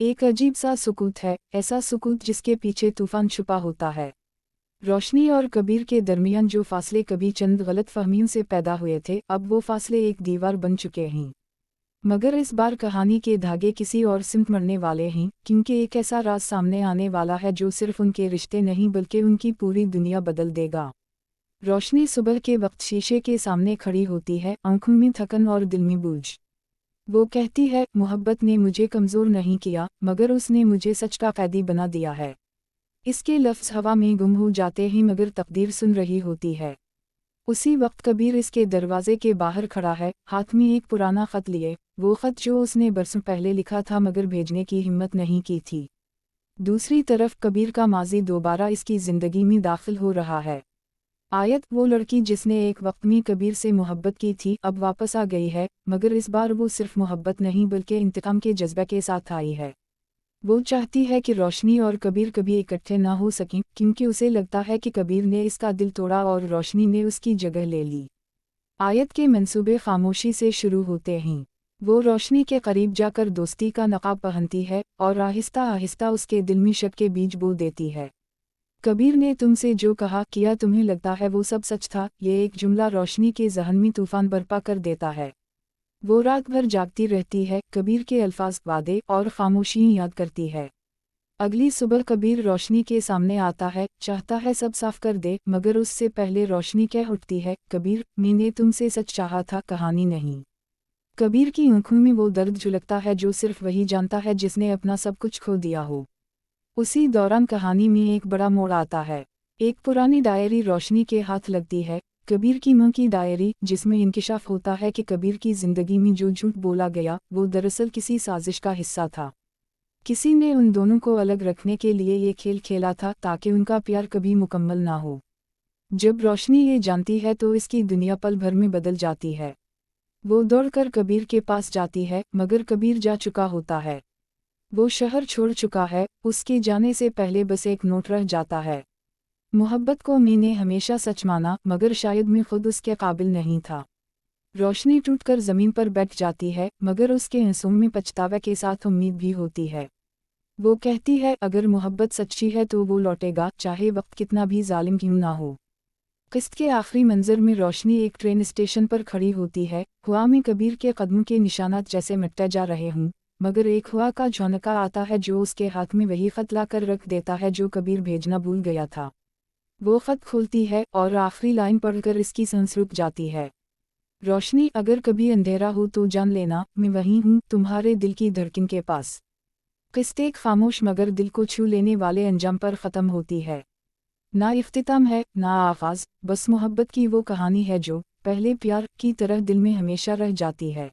एक अजीब सा सुकूत है, ऐसा सुकूत जिसके पीछे तूफान छुपा होता है। रोशनी और कबीर के दरमियान जो फासले कभी चंद गलतफहमियों से पैदा हुए थे, अब वो फासले एक दीवार बन चुके हैं। मगर इस बार कहानी के धागे किसी और सिमट मरने वाले हैं, क्योंकि एक ऐसा राज सामने आने वाला है जो सिर्फ उनके रिश्ते नहीं बल्कि उनकी पूरी दुनिया बदल देगा। रोशनी सुबह के वक्त शीशे के सामने खड़ी होती है, आंखों में थकन और दिल में बोझ। वो कहती है, मोहब्बत ने मुझे कमज़ोर नहीं किया, मगर उसने मुझे सच का कैदी बना दिया है। इसके लफ्ज़ हवा में गुम हो जाते हैं, मगर तकदीर सुन रही होती है। उसी वक्त कबीर इसके दरवाजे के बाहर खड़ा है, हाथ में एक पुराना ख़त लिए, वो ख़त जो उसने बरसों पहले लिखा था मगर भेजने की हिम्मत नहीं की थी। दूसरी तरफ कबीर का माजी दोबारा इसकी ज़िंदगी में दाखिल हो रहा है। आयत, वो लड़की जिसने एक वक्त में कबीर से मोहब्बत की थी, अब वापस आ गई है, मगर इस बार वो सिर्फ मोहब्बत नहीं बल्कि इंतकाम के जज्बे के साथ आई है। वो चाहती है कि रोशनी और कबीर कभी इकट्ठे ना हो सकें, क्योंकि उसे लगता है कि कबीर ने इसका दिल तोड़ा और रोशनी ने उसकी जगह ले ली। आयत के मंसूबे खामोशी से शुरू होते हैं। वो रोशनी के करीब जाकर दोस्ती का नकाब पहनती है और आहिस्ता आहिस्ता उसके दिल में शक के बीज बो देती है। कबीर ने तुमसे जो कहा किया तुम्हें लगता है वो सब सच था, ये एक जुमला रोशनी के जहन में तूफान बर्पा कर देता है। वो रात भर जागती रहती है, कबीर के अल्फाज, वादे और खामोशियाँ याद करती है। अगली सुबह कबीर रोशनी के सामने आता है, चाहता है सब साफ कर दे, मगर उससे पहले रोशनी कह उठती है, कबीर, मैंने तुमसे सच चाहा था, कहानी नहीं। कबीर की आंखों में वो दर्द झलकता है जो सिर्फ वही जानता है जिसने अपना सब कुछ खो दिया हो। उसी दौरान कहानी में एक बड़ा मोड़ आता है। एक पुरानी डायरी रोशनी के हाथ लगती है, कबीर की मां की डायरी, जिसमें इंकिशाफ होता है कि कबीर की जिंदगी में जो झूठ बोला गया वो दरअसल किसी साजिश का हिस्सा था। किसी ने उन दोनों को अलग रखने के लिए ये खेल खेला था ताकि उनका प्यार कभी मुकम्मल ना हो। जब रोशनी ये जानती है तो इसकी दुनिया पल भर में बदल जाती है। वो दौड़कर कबीर के पास जाती है, मगर कबीर जा चुका होता है। वो शहर छोड़ चुका है, उसके जाने से पहले बस एक नोट रह जाता है। मोहब्बत को मैंने हमेशा सच माना, मगर शायद मैं खुद उसके काबिल नहीं था। रोशनी टूटकर ज़मीन पर बैठ जाती है, मगर उसके आंसुओं में पछतावे के साथ उम्मीद भी होती है। वो कहती है, अगर मोहब्बत सच्ची है तो वो लौटेगा, चाहे वक्त कितना भी जालिम क्यों ना हो। किस्त के आखिरी मंजर में रोशनी एक ट्रेन स्टेशन पर खड़ी होती है, हवा में कबीर के कदमों के निशानात जैसे मिटते जा रहे हों, मगर एक हवा का झोंका आता है जो उसके हाथ में वही खत ला कर रख देता है जो कबीर भेजना भूल गया था। वो खत खोलती है और आखिरी लाइन पढ़कर इसकी सांस रुक जाती है। रोशनी, अगर कभी अंधेरा हो तो जान लेना, मैं वहीं हूँ, तुम्हारे दिल की धड़कन के पास। किस्त एक खामोश मगर दिल को छू लेने वाले अंजाम पर ख़त्म होती है। ना इख्तिताम है, ना आगाज़, बस मोहब्बत की वो कहानी है जो पहले प्यार की तरह दिल में हमेशा रह जाती है।